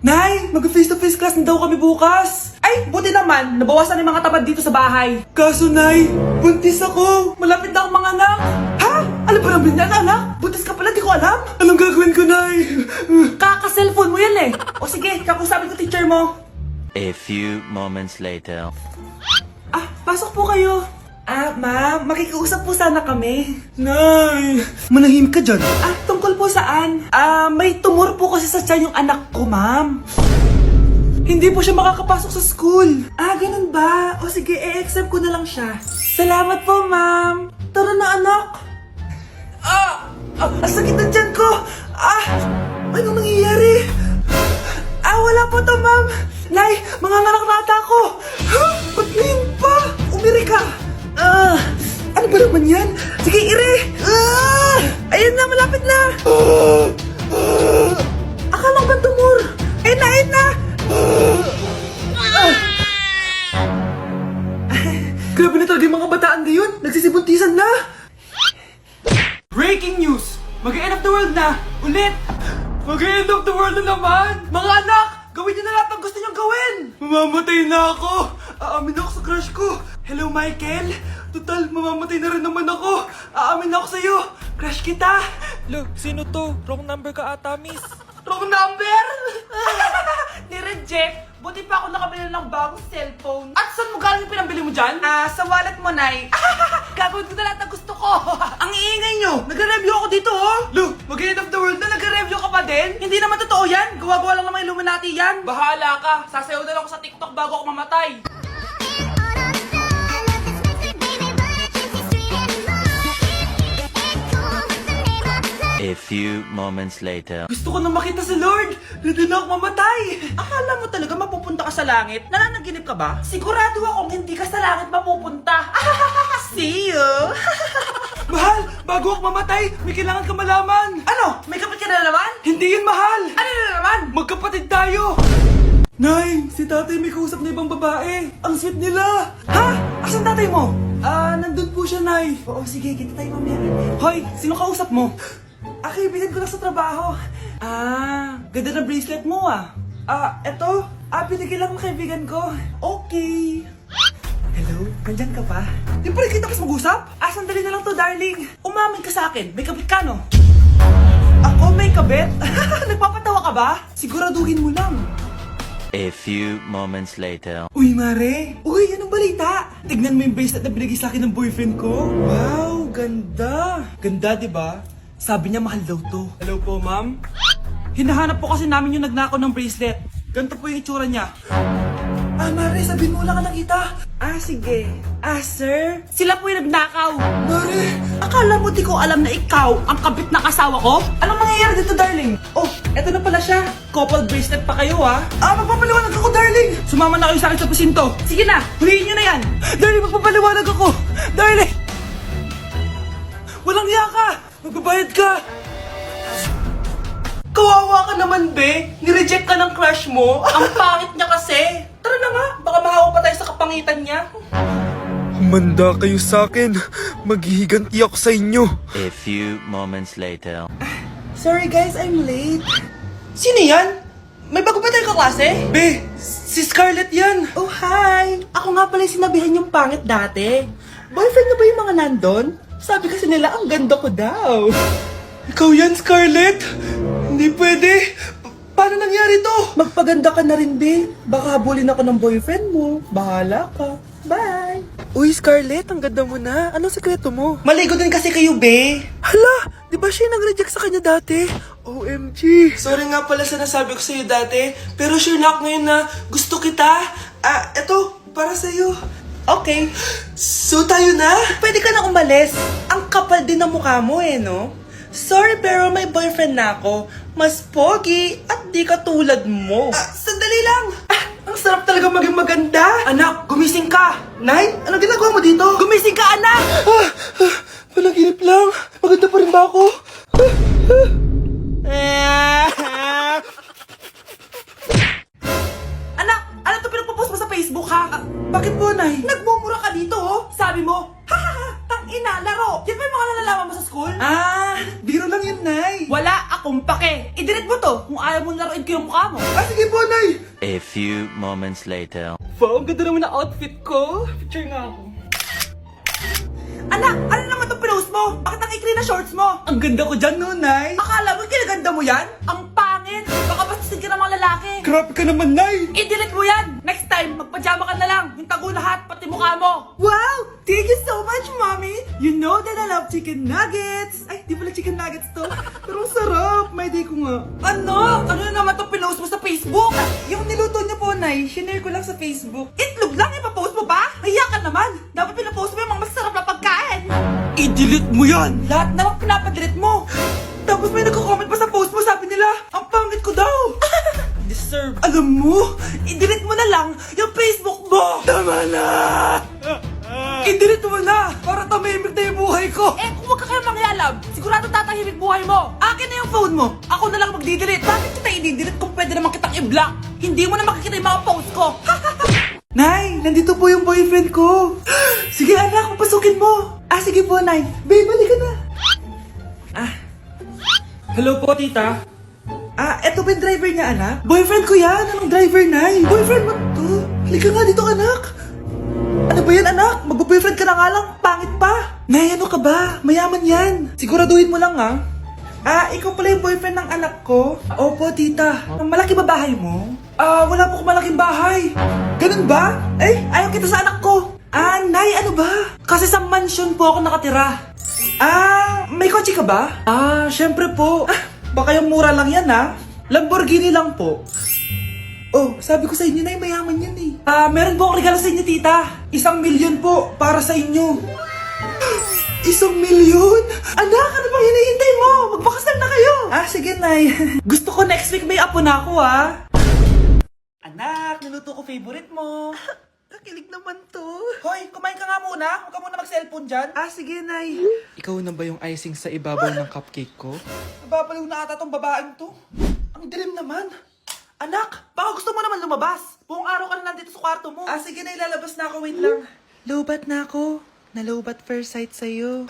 Nay, mag-face to face class na daw kami bukas. Ay, buti naman, nabawasan yung mga tamad dito sa bahay. Kaso, Nay, buntis ako. Malapit na akong manganak. Ha? Alam ba namin na, anak? Buntis ka pala, di ko alam. Anong gagawin ko, Nay? Kaka-cellphone mo yan eh. O sige, kakusapin ko teacher mo. A few moments later. Ah, pasok po kayo. Ah, ma'am, makikiusap po sana kami. Nay, manahim ka dyan. Ah, tungkol po saan? Ah, may tumor po kasi sa tiyan yung anak ko, ma'am. Hindi po siya makakapasok sa school. Ah, ganun ba? O sige, e-exempt ko na lang siya. Salamat po, ma'am. Tara na, anak. Ang sakit ng tiyan ko. Anong nangyayari? Wala po to, ma'am. Nay, manganganak na ata ako. Ba't ngayon pa? Umiri ka. Ano ba naman yan? Sige, ire! Ayun na, malapit na! Akala ko ba tumor? Ayun na, ayun na! Grabe na talaga yung mga bataan ngayon! Nagsisibuntisan na! Breaking news! Mag-end of the world na! Ulit! Mag-end of the world na naman! Mga anak! Gawin niyo na lahat ng gusto niyong gawin! Mamamatay na ako! Aamin ako sa crush ko! Hello, Michael! Total, mamamatay na rin naman ako! Aamin ako sa'yo! Crush kita! Look, sino to? Wrong number ka ata, miss. Wrong number! Ni-reject! Buti pa ako nakabili ng bagong cellphone. At saan mo galing yung pinambili mo dyan? Sa wallet mo, Nay. Gagawin ko na lahat ng gusto ko. Ang iingay nyo! Nagre-review ako dito, oh! Look, mag-end of the world na nagre-review ka pa din? Hindi naman totoo yan! Gawa-gawa lang naman Illuminati yan! Bahala ka! Sasayaw na lang ako sa TikTok bago ako mamatay! A few moments later. Gusto ko na makita si Lord! Ready na ako mamatay! Akala mo talaga mapupunta ka sa langit? Nananaginip ka ba? Sigurado akong hindi ka sa langit mapupunta! See you! Mahal! Bago ako mamatay, may kailangan ka malaman! Ano? May kapatid ka na naman? Hindi yun, mahal! Ano na naman? Magkapatid tayo! Nay, si tatay may kausap na ibang babae. Ang sweet nila! Ha? Asan tatay mo? Nandun po siya, Nay. Oo, sige, kita tayo mamaya. Hoy, sino kausap mo? Kaibigan ko lang sa trabaho. Ganda ng bracelet mo eto. Binigyan lang ng kaibigan ko. Okay. Hello, nandyan ka pa? Di pa rin kita kasi mag-usap? Sandali na lang to, darling. Umamin ka sa akin, may kabit ka, no? Ako may kabit? Nagpapatawa ka ba? Siguraduhin mo lang. A few moments later. Uy, Mare! Uy, anong balita? Tignan mo yung bracelet na binigay sa akin ng boyfriend ko. Wow, ganda! Ganda, di ba? Sabi niya mahal daw to. Hello po, ma'am? Hinahanap po kasi namin yung nagnakaw ng bracelet. Ganito po yung itsura niya. Mare, sabihin mo lang ka nakita. Sige. Sir? Sila po yung nagnakaw. Mare! Akala mo di ko alam na ikaw ang kabit na kasawa ko? Anong mangyayari dito, darling? Oh, eto na pala siya. Couple bracelet pa kayo, magpapaliwanag ako, darling. Sumama na kayo sa akin sa presinto. Sige na, huliin nyo na yan. Darling, magpapaliwanag ako. Darling! Walang hiya ka! Magbabayad ka! Kawawa ka naman, be! Nireject ka ng crush mo? Ang pangit niya kasi! Tara na nga, baka mahawa pa tayo sa kapangitan niya. Humanda kayo sa akin. Maghihiganti ako sa inyo. A few moments later. Sorry guys, I'm late. Sino yan? May bago ba tayong kaklase? Be, si Scarlett yan. Oh, hi! Ako nga pala yung sinabihan yung pangit dati. Boyfriend na ba yung mga nandun? Sabi kasi nila, ang ganda ko daw. Ikaw yan, Scarlett? Hindi pwede. Paano nangyari to? Magpaganda ka na rin, be. Baka habulin ako ng boyfriend mo. Bahala ka. Bye. Uy, Scarlett, ang ganda mo na. Anong sekreto mo? Maligo din kasi kayo, be. Hala, di ba siya nag-reject sa kanya dati? OMG. Sorry nga pala sa nasabi ko sa'yo dati. Pero sure na ako ngayon na gusto kita. Eto, para sa'yo. Okay. So tayo na? Pwede ka na umalis. Ang kapal din ng mukha mo no? Sorry pero may boyfriend na ako. Mas pogi at di katulad mo. Sandali lang. Ang sarap talaga maging maganda. Anak, gumising ka. Nay, ano ginagawa mo dito? Gumising ka, anak! Panaginip lang. Maganda pa rin ba ako? Anak, ano to pinagpo-post mo sa Facebook, ha? Bakit po, Nay? Nagmumura ka dito, Sabi mo, tang ina, laro. Yan ba yung mga nalalaman mo sa school? Biro lang yun, Nay. Wala akong pake. I-delete mo to kung ayaw mo laruin ko yung mukha mo. Ah, sige po, Nay! A few moments later. Wow, ang ganda naman na outfit ko. Picture nga ako. Anak, ano naman itong pinost mo? Bakit ang ikli na shorts mo? Ang ganda ko dyan, no, Nay? Akala mo kinaganda mo yan? Ang pangit! Baka bastasin ka ng mga lalaki. Grabe ka naman, Nay! I-delete mo yan! Next time, magpajama ka na lang. Yung tago lahat, pati mukha mo. Wow! Thank you so much, Mommy! You know that I love chicken nuggets! Ay, di pala chicken nuggets to. Pero sarap! May day ko nga. Ano? Ano na naman itong pinost mo sa Facebook? Yung niluto niyo po, Nay, shinare ko lang sa Facebook. Itlog lang, ipapost mo ba? Hiya ka naman! Dapat pinapost mo yung mga masarap na pagkain! I-delete mo yan! Lahat na lang pinapadelete mo! Tapos may nagko-comment pa sa post mo, sabi nila, ang pangit ko daw! Deserve. Alam mo, i-delete mo na lang yung Facebook mo! Tama na! I-delete mo na! Para tamimik na yung buhay ko! Eh, kung wag ka kaya mangyalab, sigurado tatahimik buhay mo! Akin na yung phone mo! Ako na lang magdi-delete! Bakit kita i-delete kung pwede naman kitang i-block? Hindi mo na makikita yung mga post ko! Nay, nandito po yung boyfriend ko! Sige anak, papasukin mo! Ah, sige po, Nay. Babe, balik ka na! Ah. Hello po, tita. Ah, eto ba yung driver niya, anak? Boyfriend ko yan! Anong driver, Nay? Boyfriend mo to? Halika nga dito, anak! Ano ba yan, anak? Mag-boyfriend ka na nga lang, pangit pa! Nay, ano ka ba? Mayaman yan! Siguraduhin mo lang, ha? Ah, ikaw pala yung boyfriend ng anak ko? Opo, tita. Malaki ba bahay mo? Ah, wala po akong malaking bahay. Ganun ba? Eh, ayaw kita sa anak ko. Ah, Nay, ano ba? Kasi sa mansion po ako nakatira. Ah, may kotse ka ba? Ah, syempre po. Ah, baka yung mura lang yan, ha? Lamborghini lang po. Oh, sabi ko sa inyo, Nay, mayaman yan eh. Ah, meron po akong regalo sa inyo, tita. 1,000,000 po para sa inyo. 1,000,000? Anak, ano bang hinihintay mo? Magpakasal na kayo! Ah, sige, Nay. Gusto ko next week may apo na ako, ha? Anak, niluto ko favorite mo. Nakilig naman to. Hoy, kumain ka nga muna. Huwag ka muna mag-cellphone dyan. Ah, sige, Nay. Ikaw na ba yung icing sa ibabaw ng cupcake ko? Nababaliw na ata tong babaeng to. Ang dilim naman. Anak, baka gusto mo naman lumabas. Buong araw ka na nandito sa kwarto mo. Ah, sige, Nay. Lalabas na ako. Wait lang. Lobat na ako. Nalobat first sight sa'yo.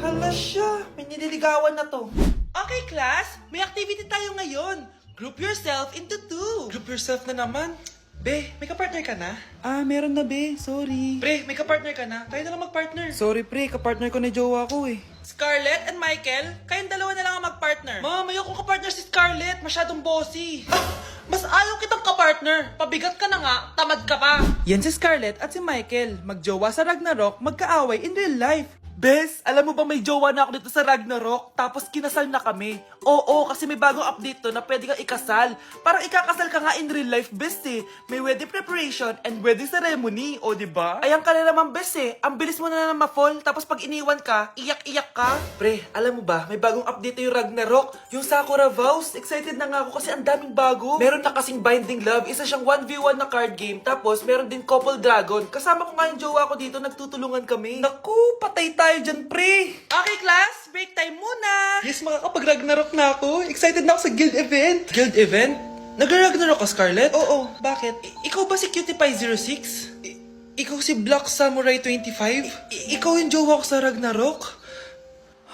Hala siya. May nililigawan na to. Okay, class. May activity tayo ngayon. Group yourself into 2. Group yourself na naman. Be, may kapartner ka na? Ah, meron na, be. Sorry. Pre, may kapartner ka na? Tayo na lang magpartner. Sorry, pre. Kapartner ko na jowa ko eh. Scarlett and Michael, kayong dalawa na lang ang magpartner. Mama, ayoko kapartner si Scarlett. Masyadong bossy. Ah, mas ayaw kitang kapartner. Pabigat ka na nga, tamad ka pa. Yan si Scarlett at si Michael. Magjowa sa Ragnarok, magkaaway in real life. Bes, alam mo ba may jowa na ako dito sa Ragnarok? Tapos kinasal na kami. Oo, kasi may bagong update to na pwede kang ikasal. Parang ikakasal ka nga in real life, bes eh. May wedding preparation and wedding ceremony, o diba? Ayan ka na naman, bes eh. Ang bilis mo na ma-fall, tapos pag iniwan ka, iyak-iyak ka. Pre, alam mo ba, may bagong update yung Ragnarok. Yung Sakura Vows. Excited na nga ako kasi ang daming bago. Meron na kasing Binding Love, isa siyang 1v1 na card game. Tapos meron din Couple Dragon. Kasama ko nga yung jowa ko dito, nagtutulungan kami. Naku, patay tayo dyan, pre. Okay, class, break time muna. Yes, makakapag-Ragnarok na ako. Excited na ako sa guild event. Guild event? Nag-Ragnarok ka, Scarlett? Oo, bakit? Ikaw ba si Cutie Pie 06? Ikaw si Black Samurai 25? Ikaw yung jowa ko sa Ragnarok?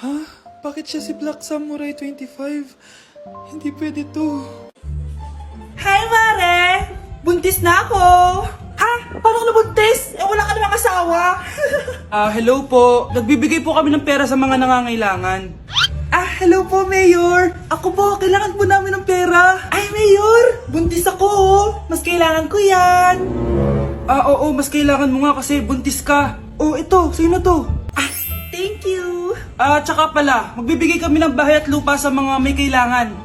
Ha? Bakit siya si Black Samurai 25? Hindi pwede to. Hi, Mare! Buntis na ako! Ha? Paano ka nabuntis? Eh, wala ka namang asawa. Hello po. Nagbibigay po kami ng pera sa mga nangangailangan. Hello po, Mayor. Ako po, kailangan po namin ng pera. Ay, Mayor! Buntis ako, oh. Mas kailangan ko yan. Oo, mas kailangan mo nga kasi buntis ka. Oh, ito. Sino to? Thank you. Tsaka pala, magbibigay kami ng bahay at lupa sa mga may kailangan.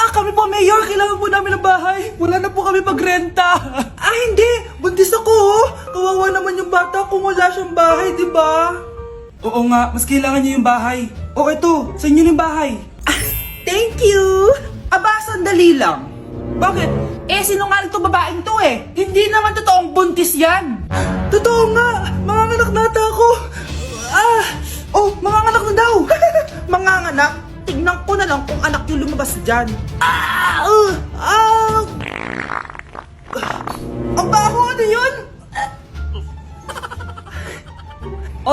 Kami po, Mayor. Kailangan po namin ng bahay. Wala na po kami pagrenta. Hindi. Buntis ako, oh. Kawawa naman yung bata kung wala siyang bahay, di ba? Oo nga, mas kailangan niyo yung bahay. Oh, ito. Sa inyo yung bahay. Thank you. Sandali lang. Bakit? Sinungaling to babaeng to eh. Hindi naman totoong buntis yan. Totoo nga. Manganganak na ata ako. Manganganak na daw. Manganganak? Tignan ko na lang kung anak yung lumabas dyan. Ang baho, ano yun?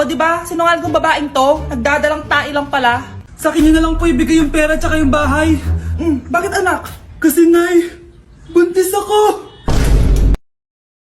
Diba? Sinungaling kong babaeng to. Nagdadalang tae lang pala. Sa akin niyo na lang po ibigay yung pera tsaka yung bahay. Bakit anak? Kasi Nay, buntis ako!